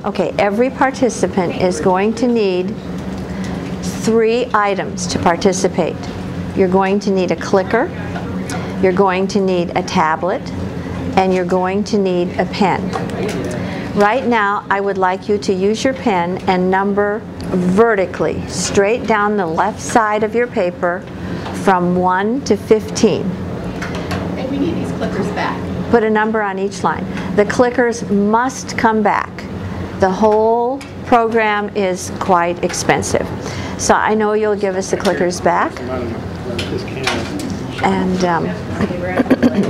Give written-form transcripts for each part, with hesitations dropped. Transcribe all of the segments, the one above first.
Okay, every participant is going to need 3 items to participate. You're going to need a clicker, you're going to need a tablet, and you're going to need a pen. Right now, I would like you to use your pen and number vertically, straight down the left side of your paper from 1 to 15. And we need these clickers back. Put a number on each line. The clickers must come back. The whole program is quite expensive. So I know you'll give us the clickers back. And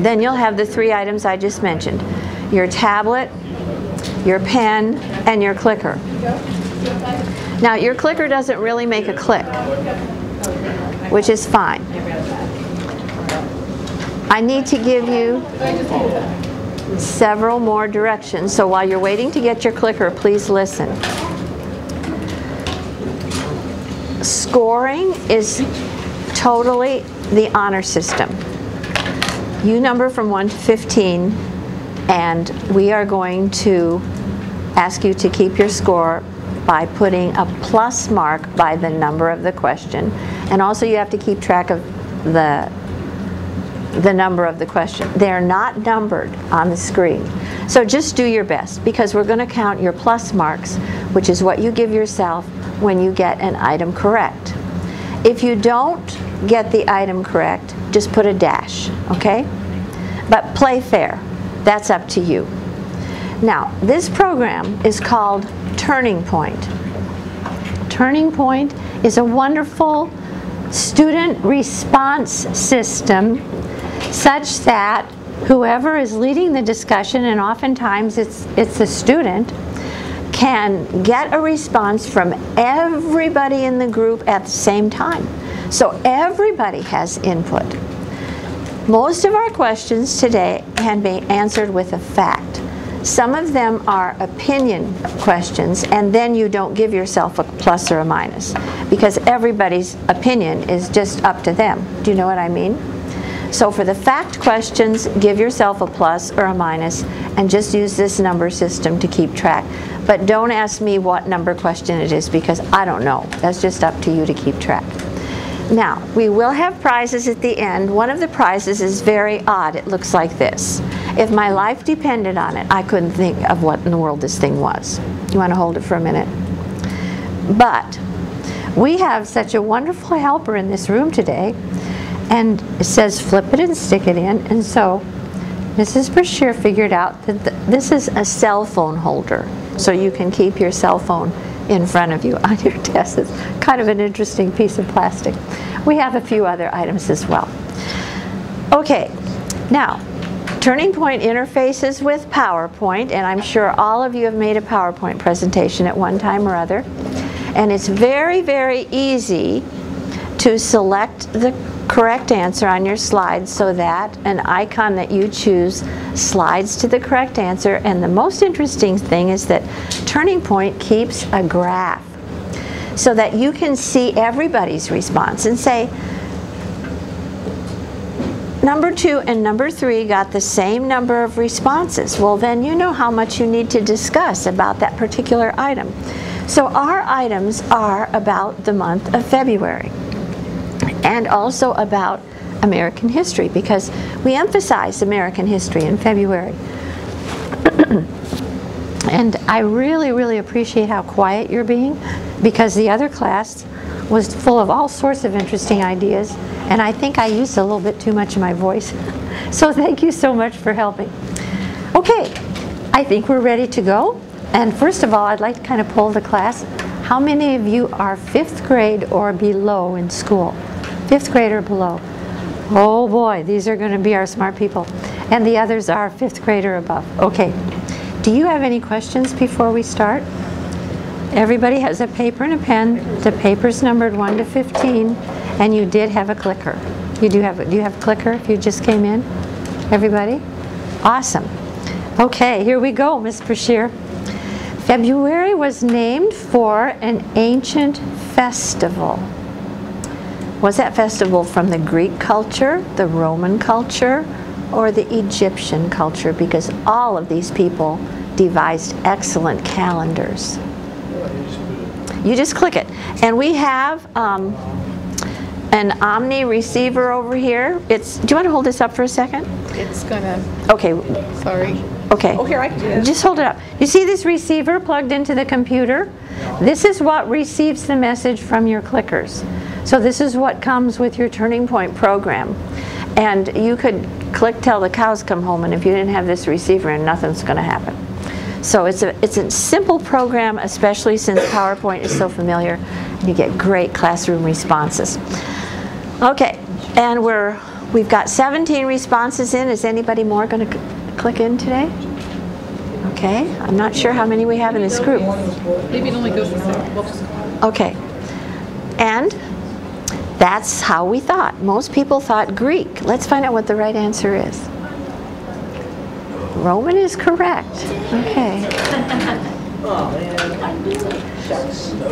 then you'll have the 3 items I just mentioned. Your tablet, your pen, and your clicker. Now your clicker doesn't really make a click, which is fine. I need to give you several more directions, so while you're waiting to get your clicker, please listen. Scoring is totally the honor system. You number from 1 to 15, and we are going to ask you to keep your score by putting a plus mark by the number of the question, and also you have to keep track of the number of the question. They're not numbered on the screen. So just do your best, because we're going to count your plus marks, which is what you give yourself when you get an item correct. If you don't get the item correct, just put a dash, okay? But play fair. That's up to you. Now, this program is called Turning Point. Turning Point is a wonderful student response system such that whoever is leading the discussion, and oftentimes it's the student, can get a response from everybody in the group at the same time. So everybody has input. Most of our questions today can be answered with a fact. Some of them are opinion questions, and then you don't give yourself a plus or a minus, because everybody's opinion is just up to them. Do you know what I mean? So for the fact questions, give yourself a plus or a minus, and just use this number system to keep track. But don't ask me what number question it is, because I don't know. That's just up to you to keep track. Now, we will have prizes at the end. One of the prizes is very odd. It looks like this. If my life depended on it, I couldn't think of what in the world this thing was. You want to hold it for a minute? But we have such a wonderful helper in this room today, and it says flip it and stick it in, and so Mrs. Brashear figured out that this is a cell phone holder, so you can keep your cell phone in front of you on your desk. It's kind of an interesting piece of plastic. We have a few other items as well. Okay, now Turning Point interfaces with PowerPoint, and I'm sure all of you have made a PowerPoint presentation at one time or other, and it's very, very easy to select the correct answer on your slides so that an icon that you choose slides to the correct answer. And the most interesting thing is that Turning Point keeps a graph so that you can see everybody's response and say, number 2 and number 3 got the same number of responses. Well, then you know how much you need to discuss about that particular item. So our items are about the month of February, and also about American history, because we emphasize American history in February. And I really, really appreciate how quiet you're being, because the other class was full of all sorts of interesting ideas, and I think I used a little bit too much of my voice. So thank you so much for helping. Okay, I think we're ready to go. And first of all, I'd like to kind of poll the class. How many of you are 5th grade or below in school? 5th grade or below? Oh boy, these are going to be our smart people. And the others are 5th grade or above. Okay. Do you have any questions before we start? Everybody has a paper and a pen. The paper's numbered 1 to 15, and you did have a clicker. Do you have a clicker if you just came in? Everybody? Awesome. Okay, here we go, Ms. Brashear. February was named for an ancient festival. Was that festival from the Greek culture, the Roman culture, or the Egyptian culture? Because all of these people devised excellent calendars. You just click it. And we have an Omni receiver over here. Do you want to hold this up for a second? It's gonna, Okay. sorry. Okay. Oh, here, I can do that. Just hold it up. You see this receiver plugged into the computer? This is what receives the message from your clickers. So this is what comes with your Turning Point program. And you could click till the cows come home, and if you didn't have this receiver in, nothing's going to happen. So it's a simple program, especially since PowerPoint is so familiar, and you get great classroom responses. Okay, and we've got 17 responses in. Is anybody more going to click in today? Okay, I'm not sure how many we have in this group. Maybe it only goes to 7. Whoops. Okay, and that's how we thought. Most people thought Greek. Let's find out what the right answer is. Roman is correct. Okay.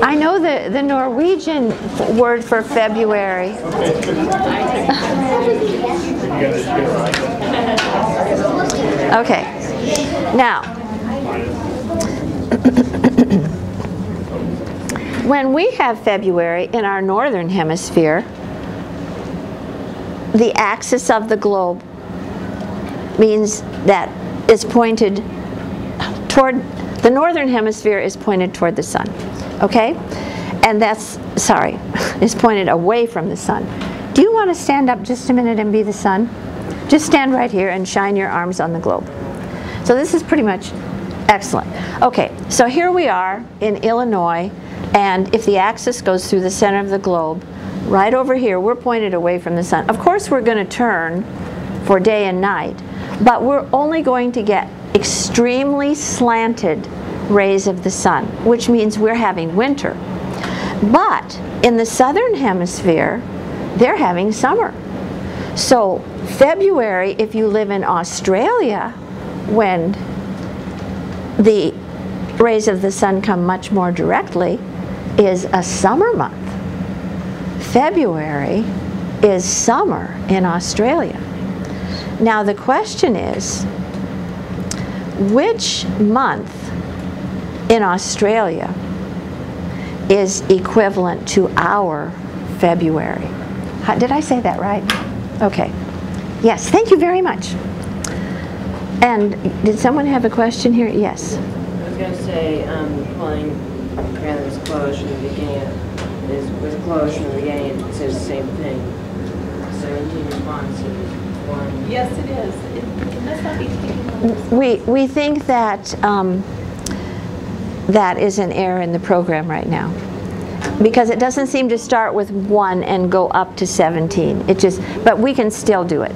I know the Norwegian word for February. Okay. Now, when we have February in our northern hemisphere, the axis of the globe means that is pointed toward, the northern hemisphere is pointed toward the sun, okay? And is pointed away from the sun. Do you want to stand up just a minute and be the sun? Just stand right here and shine your arms on the globe. So this is pretty much excellent. Okay, so here we are in Illinois, and if the axis goes through the center of the globe, right over here, we're pointed away from the sun. Of course, we're going to turn for day and night, but we're only going to get extremely slanted rays of the sun, which means we're having winter. But in the southern hemisphere, they're having summer. So February, if you live in Australia, when the rays of the sun come much more directly, is a summer month. February is summer in Australia. Now the question is, which month in Australia is equivalent to our February? Did I say that right? Okay. Yes, thank you very much. And did someone have a question here? Yes. I was going to say, pulling granted was closed from the beginning, was closed from the beginning, it says the same thing. 17 responses, 1. Yes, it is. It must not be taking We think that that is an error in the program right now, because it doesn't seem to start with 1 and go up to 17. But we can still do it.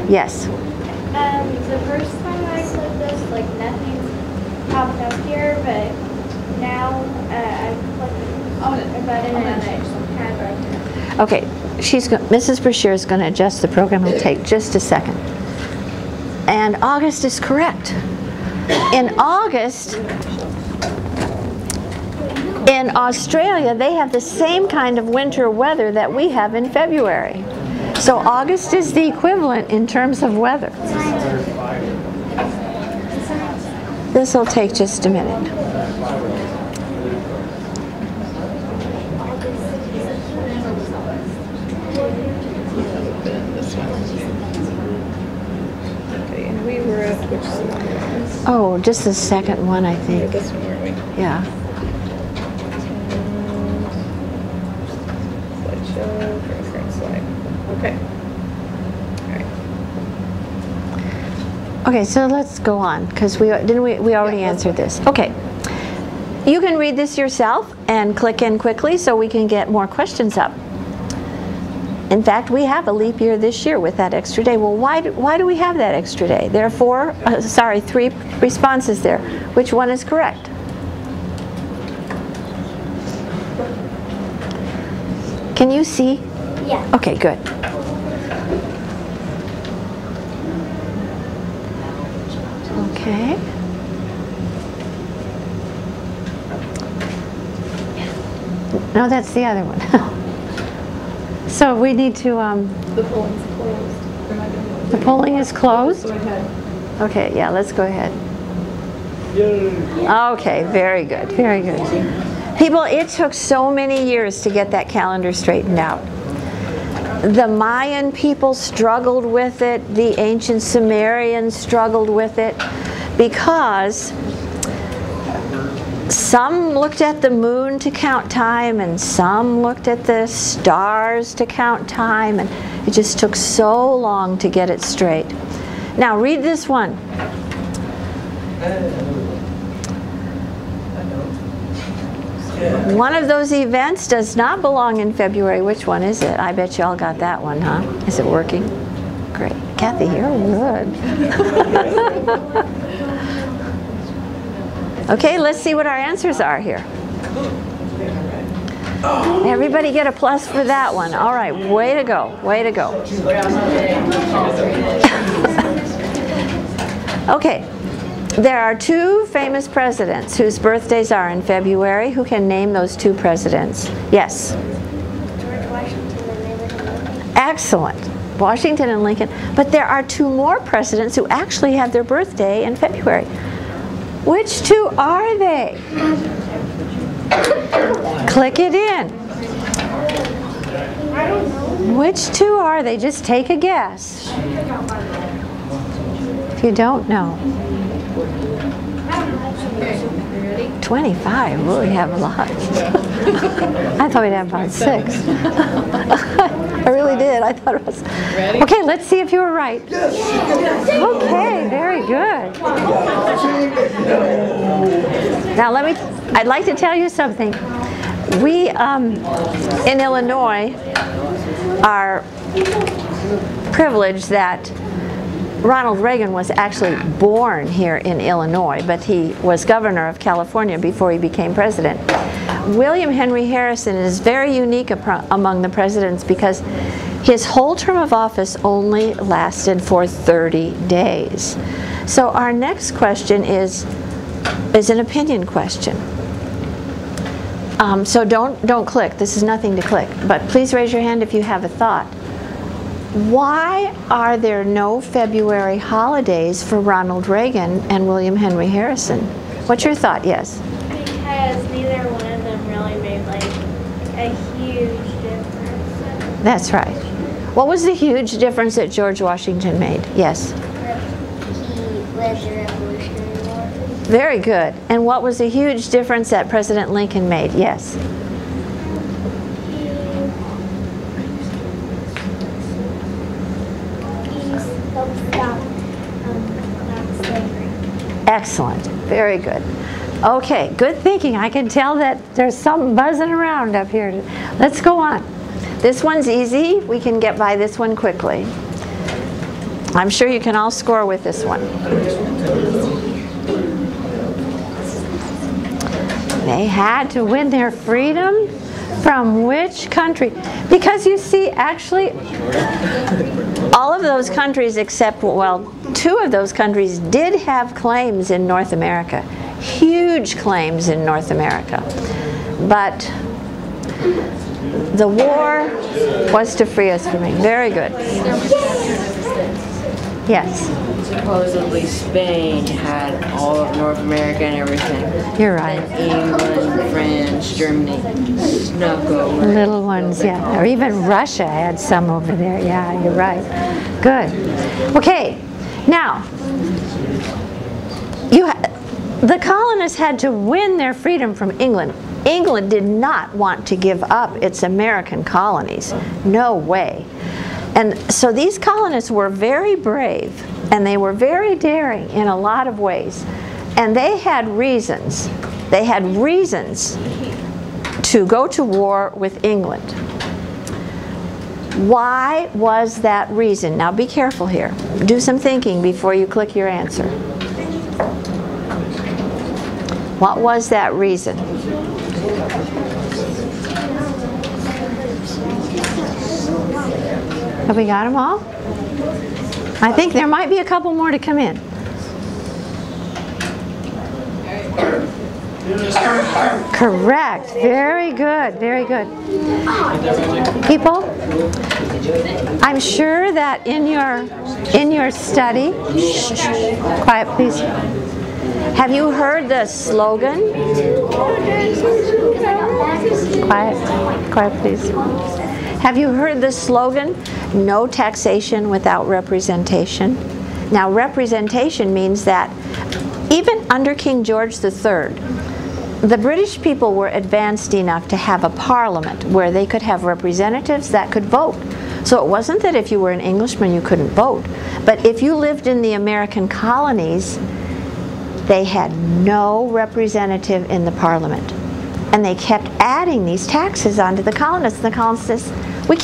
Yes. The first time I said this, like nothing popped up here, but now I clicked a button and it had right there. Okay, Mrs. Brashear is going to adjust the program. It'll take just a second. And August is correct. In August, in Australia, they have the same kind of winter weather that we have in February. So August is the equivalent in terms of weather. This will take just a minute. Okay, and we were at which one? Oh, just the second one, I think. This one, weren't we? Yeah. Slideshow, current slide. Okay. Okay, so let's go on, because we already answered this. Okay. You can read this yourself and click in quickly so we can get more questions up. In fact, we have a leap year this year with that extra day. Well, why do we have that extra day? There are 3 responses there. Which one is correct? Can you see? Yeah. Okay, good. Okay. No, that's the other one. So we need to, The polling's closed. the polling is closed? Go ahead. Okay, yeah, let's go ahead. Okay, very good, very good. People, it took so many years to get that calendar straightened out. The Mayan people struggled with it, the ancient Sumerians struggled with it, because some looked at the moon to count time and some looked at the stars to count time, and it just took so long to get it straight. Now read this one. One of those events does not belong in February. Which one is it? I bet you all got that one, huh? Is it working? Great. Kathy, you're good. Okay, let's see what our answers are here. Everybody get a plus for that one. All right, way to go, way to go. Okay, there are two famous presidents whose birthdays are in February. Who can name those two presidents? Yes? George Washington and Abraham Lincoln. Excellent. Washington and Lincoln. But there are two more presidents who actually have their birthday in February. Which two are they? Click it in. I don't know. Which two are they? Just take a guess. If you don't know. 25. Well, we have a lot. I thought we'd have about 6. I really did. I thought it was. Ready? Okay, let's see if you were right. Okay, very good. Now I'd like to tell you something. We, in Illinois, are privileged that Ronald Reagan was actually born here in Illinois, but he was governor of California before he became president. William Henry Harrison is very unique among the presidents because his whole term of office only lasted for 30 days. So our next question is an opinion question. So don't click. This is nothing to click. But please raise your hand if you have a thought. Why are there no February holidays for Ronald Reagan and William Henry Harrison? What's your thought? Yes? Because neither one of them really made like a huge difference. That's right. What was the huge difference that George Washington made? Yes? He led the Revolutionary War. Very good. And what was the huge difference that President Lincoln made? Yes? Excellent. Very good. Okay, good thinking. I can tell that there's something buzzing around up here. Let's go on. This one's easy. We can get by this one quickly. I'm sure you can all score with this one. They had to win their freedom from which country? Because you see, actually, all of those countries except, well, 2 of those countries did have claims in North America. Huge claims in North America. But the war was to free us from it. Very good. Yes? Supposedly Spain had all of North America and everything. You're right. England, France, Germany snuck over. Little ones, yeah. Or even Russia had some over there. Yeah, you're right. Good. Okay. Now, the colonists had to win their freedom from England. England did not want to give up its American colonies. No way. And so these colonists were very brave, and they were very daring in a lot of ways. And they had reasons. They had reasons to go to war with England. Why was that reason? Now be careful here. Do some thinking before you click your answer. What was that reason? Have we got them all? I think there might be a couple more to come in. Correct. Very good. Very good. People, I'm sure that in your study, quiet please. Have you heard the slogan? Quiet, quiet please. Have you heard the slogan, no taxation without representation? Now representation means that even under King George III, the British people were advanced enough to have a parliament where they could have representatives that could vote. So it wasn't that if you were an Englishman you couldn't vote, but if you lived in the American colonies, they had no representative in the parliament. And they kept adding these taxes onto the colonists. And the colonists says, we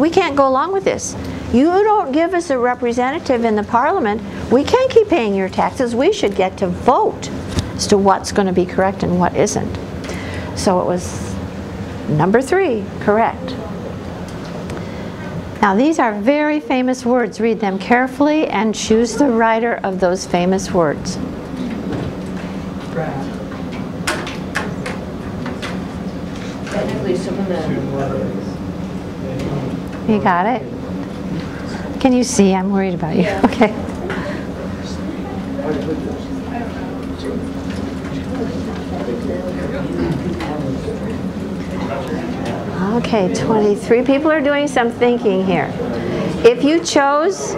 can't go along with this. You don't give us a representative in the parliament. We can't keep paying your taxes. We should get to vote as to what's going to be correct and what isn't. So it was number 3, correct. Now these are very famous words. Read them carefully and choose the writer of those famous words. Technically, some of the... You got it? Can you see? I'm worried about you. Yeah. Okay. Okay, 23 people are doing some thinking here. If you chose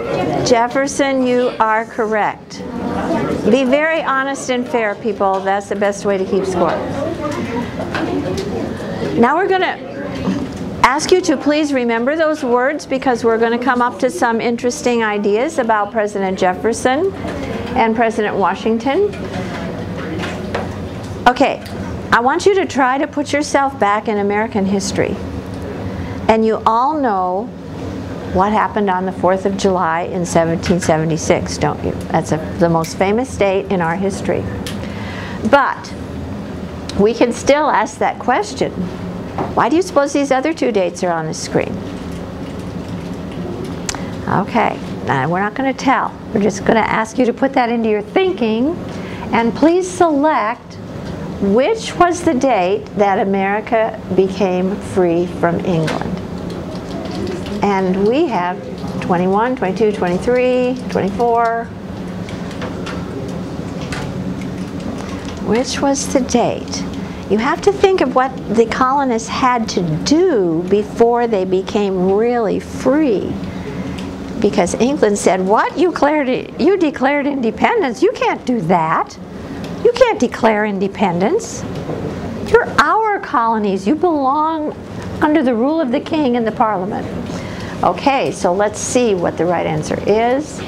Jefferson, you are correct. Be very honest and fair, people. That's the best way to keep score. Now we're going to ask you to please remember those words because we're going to come up to some interesting ideas about President Jefferson and President Washington. Okay, I want you to try to put yourself back in American history. And you all know what happened on the 4th of July in 1776, don't you? That's the most famous date in our history. But we can still ask that question. Why do you suppose these other 2 dates are on the screen? Okay, now we're not going to tell. We're just going to ask you to put that into your thinking, and please select which was the date that America became free from England. And we have 21, 22, 23, 24. Which was the date? You have to think of what the colonists had to do before they became really free. Because England said, what? You declared independence? You can't do that. You can't declare independence. You're our colonies. You belong under the rule of the king and the parliament. Okay, so let's see what the right answer is.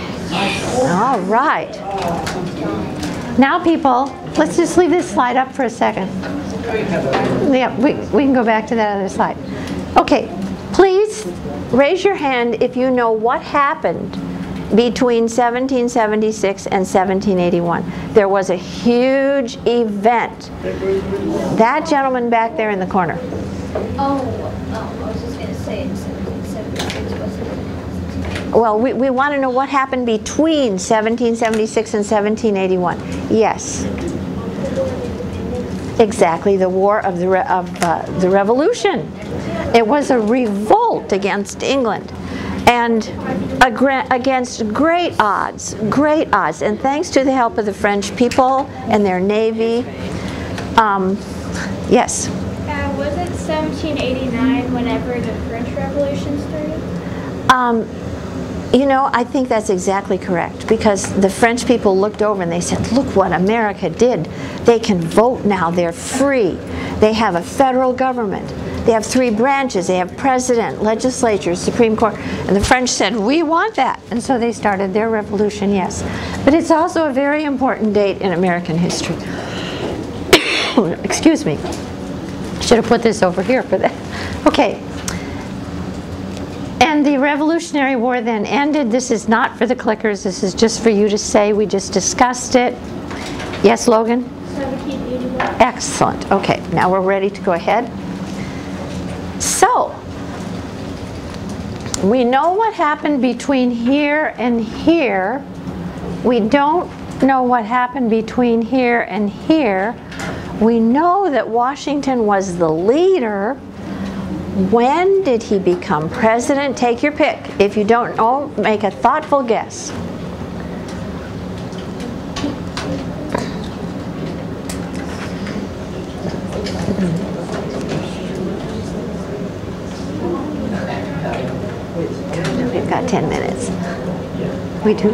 All right. Now people, let's just leave this slide up for a second. Yeah, we can go back to that other slide. Okay, please raise your hand if you know what happened between 1776 and 1781. There was a huge event. That gentleman back there in the corner. I was just going to say in 1776 wasn't. Well, we want to know what happened between 1776 and 1781. Yes. Exactly, the War of the Revolution. It was a revolt against England, and against great odds, and thanks to the help of the French people and their navy. Yes? Was it 1789 whenever the French Revolution started? You know, I think that's exactly correct, because the French people looked over and they said, look what America did. They can vote now. They're free. They have a federal government. They have 3 branches. They have president, legislature, Supreme Court. And the French said, we want that. And so they started their revolution, yes. But it's also a very important date in American history. Excuse me. Should have put this over here for that. Okay. And the Revolutionary War then ended. This is not for the clickers. This is just for you to say. We just discussed it. Yes, Logan? 1781. Excellent. Okay, now we're ready to go ahead. So, we know what happened between here and here. We don't know what happened between here and here. We know that Washington was the leader. When did he become president? Take your pick. If you don't know, make a thoughtful guess. We've got 10 minutes. We do.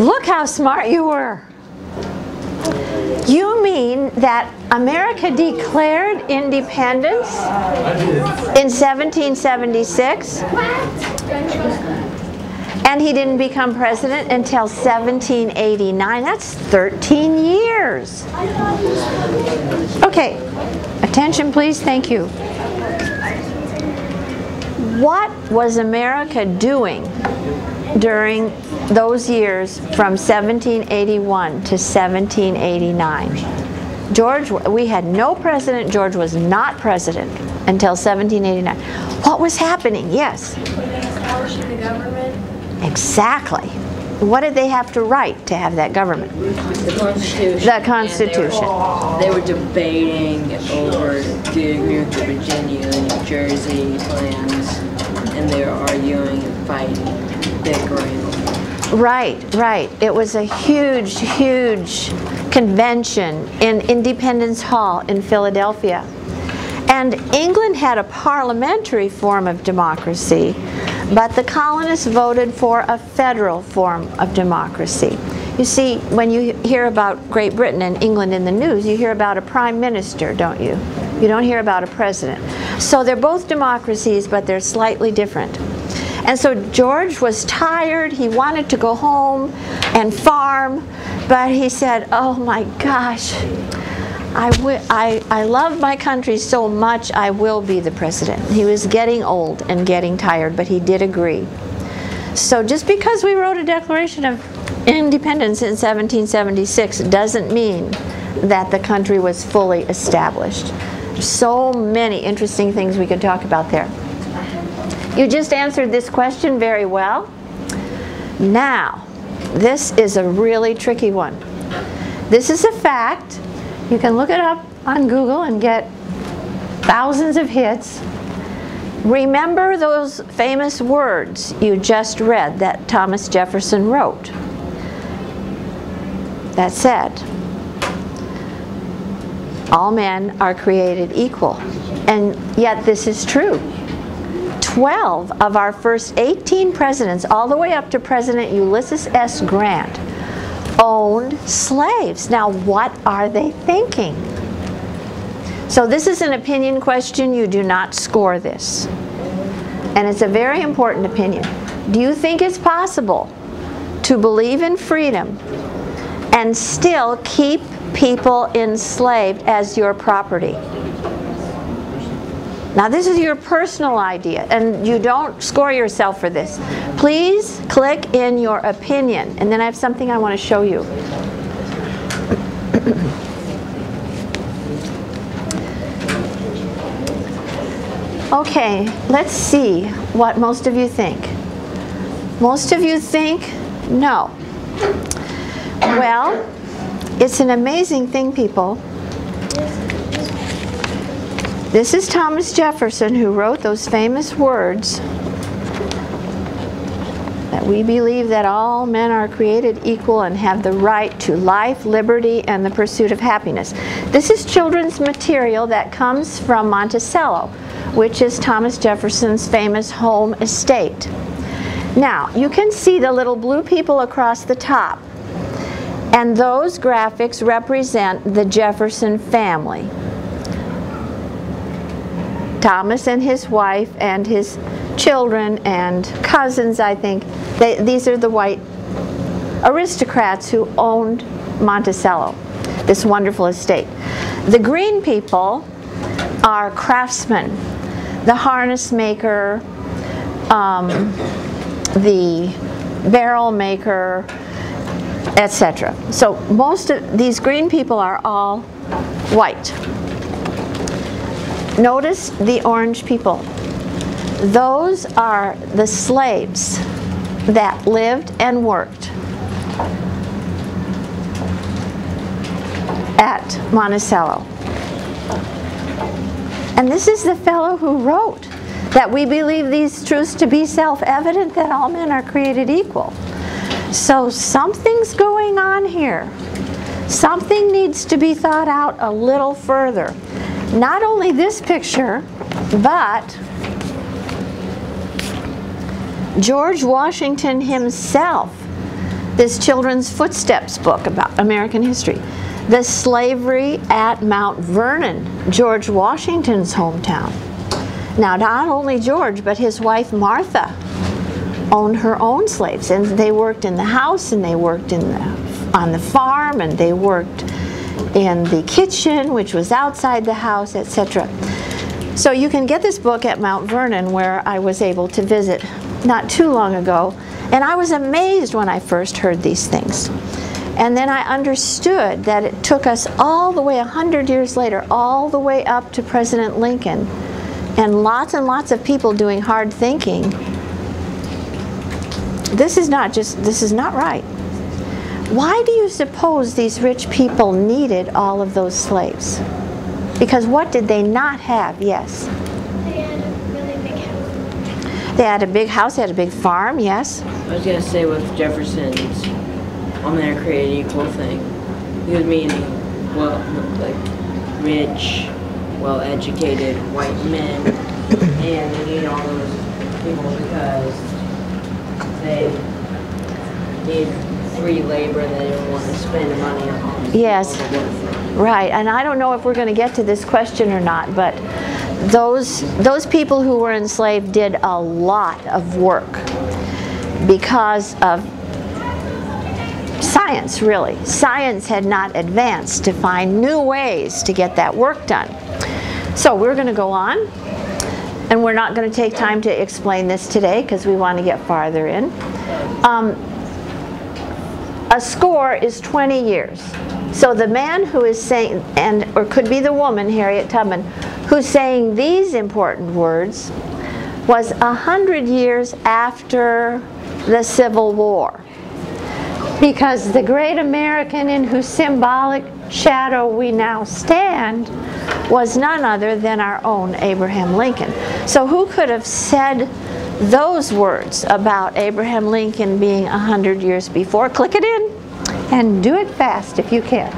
Look how smart you were. You mean that America declared independence in 1776? And he didn't become president until 1789. That's 13 years. Okay, attention please, thank you. What was America doing during those years from 1781 to 1789? We had no president. George was not president until 1789. What was happening? Yes. Establishing the government. Exactly. What did they have to write to have that government? The Constitution. The Constitution. They were debating over, do you agree with the Virginia and New Jersey plans? And they were arguing and fighting, bickering. Right, right. It was a huge, huge convention in Independence Hall in Philadelphia. And England had a parliamentary form of democracy, but the colonists voted for a federal form of democracy. You see, when you hear about Great Britain and England in the news, you hear about a prime minister, don't you? You don't hear about a president. So they're both democracies, but they're slightly different. And so George was tired. He wanted to go home and farm, but he said, oh my gosh, I love my country so much, I will be the president. He was getting old and getting tired, but he did agree. So just because we wrote a Declaration of Independence in 1776 doesn't mean that the country was fully established. So many interesting things we could talk about there. You just answered this question very well. Now, this is a really tricky one. This is a fact. You can look it up on Google and get thousands of hits. Remember those famous words you just read that Thomas Jefferson wrote? That said, all men are created equal. And yet this is true. 12 of our first 18 presidents, all the way up to President Ulysses S. Grant, owned slaves. Now, what are they thinking? So this is an opinion question. You do not score this. And it's a very important opinion. Do you think it's possible to believe in freedom and still keep people enslaved as your property? Now this is your personal idea, and you don't score yourself for this. Please click in your opinion, and then I have something I want to show you. Okay, let's see what most of you think. Most of you think no. Well, it's an amazing thing, people. This is Thomas Jefferson, who wrote those famous words that we believe that all men are created equal and have the right to life, liberty, and the pursuit of happiness. This is children's material that comes from Monticello, which is Thomas Jefferson's famous home estate. Now, you can see the little blue people across the top, and those graphics represent the Jefferson family. Thomas and his wife and his children and cousins, I think. These are the white aristocrats who owned Monticello, this wonderful estate. The green people are craftsmen, the harness maker, the barrel maker, etc. So most of these green people are all white. Notice the orange people. Those are the slaves that lived and worked at Monticello. And this is the fellow who wrote that we believe these truths to be self-evident, that all men are created equal. So something's going on here. Something needs to be thought out a little further. Not only this picture, but George Washington himself, this children's footsteps book about American history, the slavery at Mount Vernon, George Washington's hometown. Now, not only George, but his wife Martha owned her own slaves, and they worked in the house, and they worked on the farm, and they worked in the kitchen, which was outside the house, etc. So you can get this book at Mount Vernon, where I was able to visit not too long ago, and I was amazed when I first heard these things. And then I understood that it took us all the way 100 years later, all the way up to President Lincoln, and lots of people doing hard thinking. This is not right. Why do you suppose these rich people needed all of those slaves? Because what did they not have? Yes. They had a really big house. They had a big house, they had a big farm, yes. I was gonna say with Jefferson's on there create equal thing. He was meaning, well, like rich, well-educated white men, and they need all those people because they need free labor and they didn't want to spend money on Yes, right. And I don't know if we're going to get to this question or not, but those people who were enslaved did a lot of work because of science, really. Science had not advanced to find new ways to get that work done. So we're going to go on, and we're not going to take time to explain this today because we want to get farther in. A score is 20 years. So the man who is saying, or could be the woman, Harriet Tubman, who's saying these important words was 100 years after the Civil War. Because the great American in whose symbolic shadow we now stand was none other than our own Abraham Lincoln. So who could have said those words about Abraham Lincoln being 100 years before? Click it in and do it fast if you can.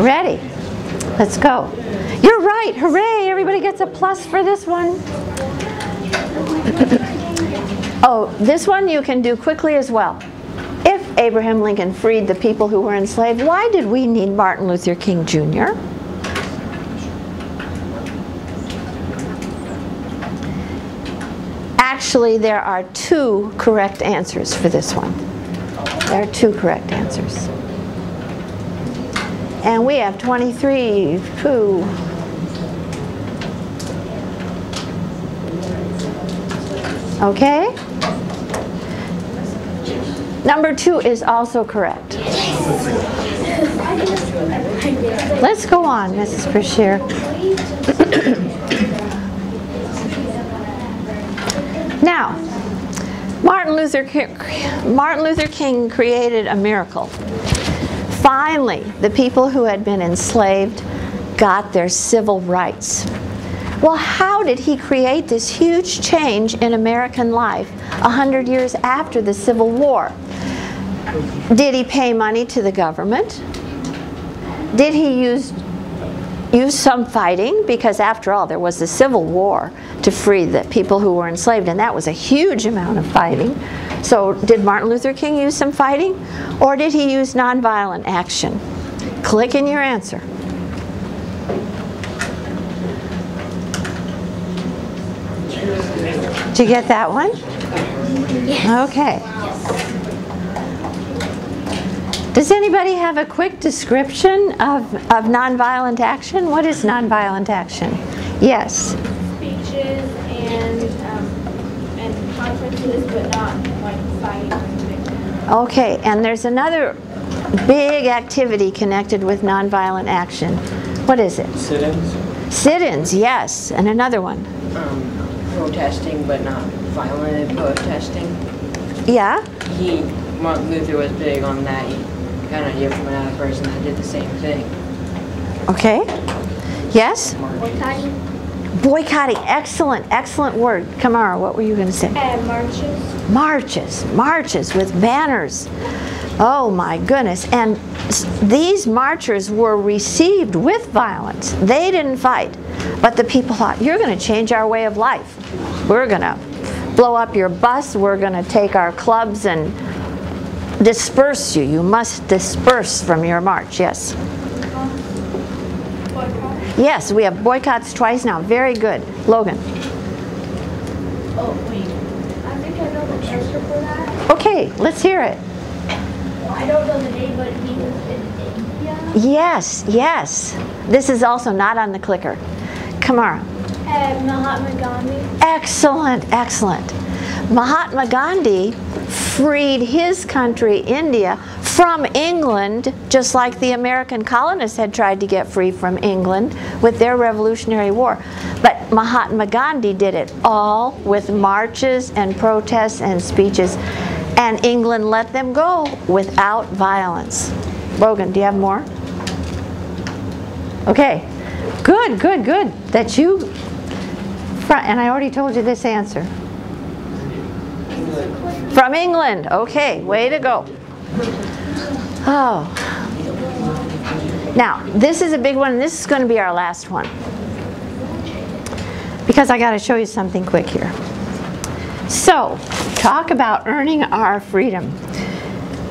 Ready? Let's go. You're right. Hooray! Everybody gets a plus for this one. Oh, this one you can do quickly as well. If Abraham Lincoln freed the people who were enslaved, why did we need Martin Luther King Jr.? Actually, there are two correct answers for this one. There are two correct answers. And we have 23, who? Okay? Number 2 is also correct. Let's go on, Mrs. Brashear. Now, Martin Luther King created a miracle. Finally, the people who had been enslaved got their civil rights. Well, how did he create this huge change in American life 100 years after the Civil War? Did he pay money to the government? Did he use some fighting? Because after all, there was the Civil War to free the people who were enslaved, and that was a huge amount of fighting. So did Martin Luther King use some fighting? Or did he use nonviolent action? Click in your answer. Did you get that one? Yes. Okay. Does anybody have a quick description of nonviolent action? What is nonviolent action? Yes. Speeches and conferences, but not like fighting. Okay, and there's another big activity connected with nonviolent action. What is it? Sit-ins. Sit-ins, yes. And another one. Protesting, but not violent protesting. Yeah? Martin Luther was big on that. He got an idea from another person that did the same thing. Okay. Yes? Boycotting. Boycotting. Excellent, excellent word. Kamara, what were you going to say? Marches. Marches with banners. Oh my goodness. And these marchers were received with violence. They didn't fight. But the people thought, you're going to change our way of life. We're going to blow up your bus. We're going to take our clubs and disperse you. You must disperse from your march. Yes. Yes, we have boycotts twice now. Very good. Logan. Oh, wait. I think I know the answer for that. Okay, let's hear it. I don't know the name, but he was in India. Yes, yes. This is also not on the clicker. Kamara. Mahatma Gandhi. Excellent, excellent. Mahatma Gandhi freed his country, India, from England, just like the American colonists had tried to get free from England with their Revolutionary War. But Mahatma Gandhi did it all with marches and protests and speeches, and England let them go without violence. Logan, do you have more? Okay, good, good, good. That you, and I already told you this answer. From England. Okay, way to go. Oh. Now, this is a big one, and this is going to be our last one. Because I got to show you something quick here. So, talk about earning our freedom.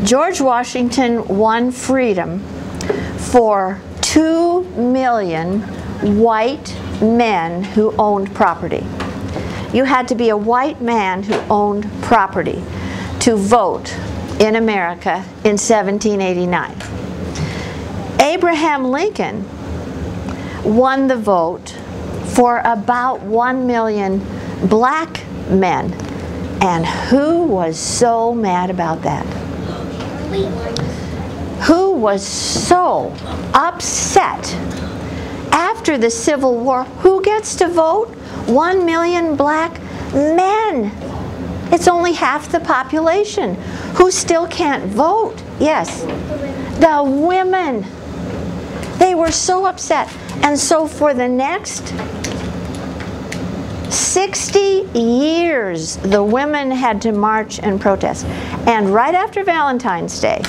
George Washington won freedom for 2 million white men who owned property. You had to be a white man who owned property to vote in America in 1789. Abraham Lincoln won the vote for about 1 million black men. And who was so mad about that? Who was so upset? After the Civil War, who gets to vote? 1 million black men. It's only half the population who still can't vote. Yes, the women. They were so upset. And so for the next 60 years, the women had to march and protest. And right after Valentine's Day,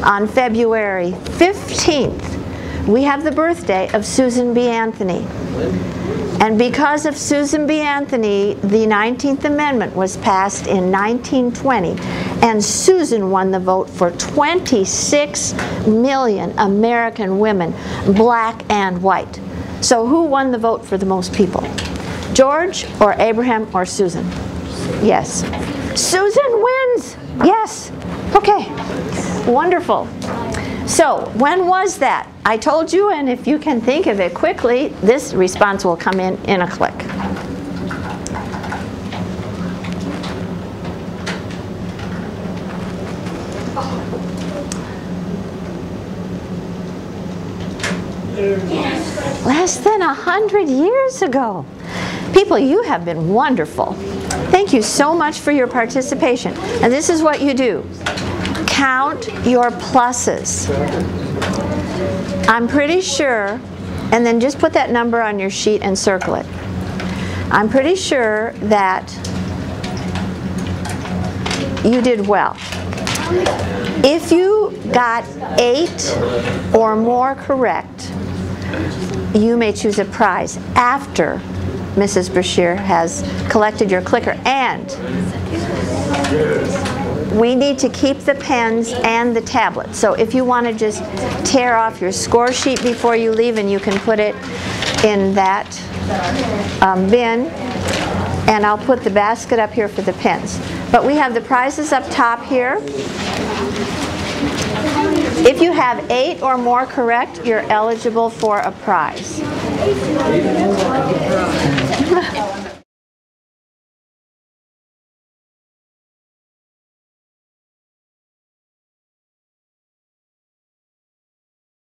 on February 15th, we have the birthday of Susan B. Anthony. And because of Susan B. Anthony, the 19th Amendment was passed in 1920, and Susan won the vote for 26 million American women, black and white. So who won the vote for the most people? George or Abraham or Susan? Yes. Susan wins! Yes. Okay. Wonderful. So, when was that? I told you, and if you can think of it quickly, this response will come in a click. Less than 100 years ago. People, you have been wonderful. Thank you so much for your participation. And this is what you do. Count your pluses. I'm pretty sure, and then just put that number on your sheet and circle it. I'm pretty sure that you did well. If you got 8 or more correct, you may choose a prize after Mrs. Bashir has collected your clicker. And we need to keep the pens and the tablet. So if you want to just tear off your score sheet before you leave, and you can put it in that bin, and I'll put the basket up here for the pens. But we have the prizes up top here. If you have 8 or more correct, you're eligible for a prize.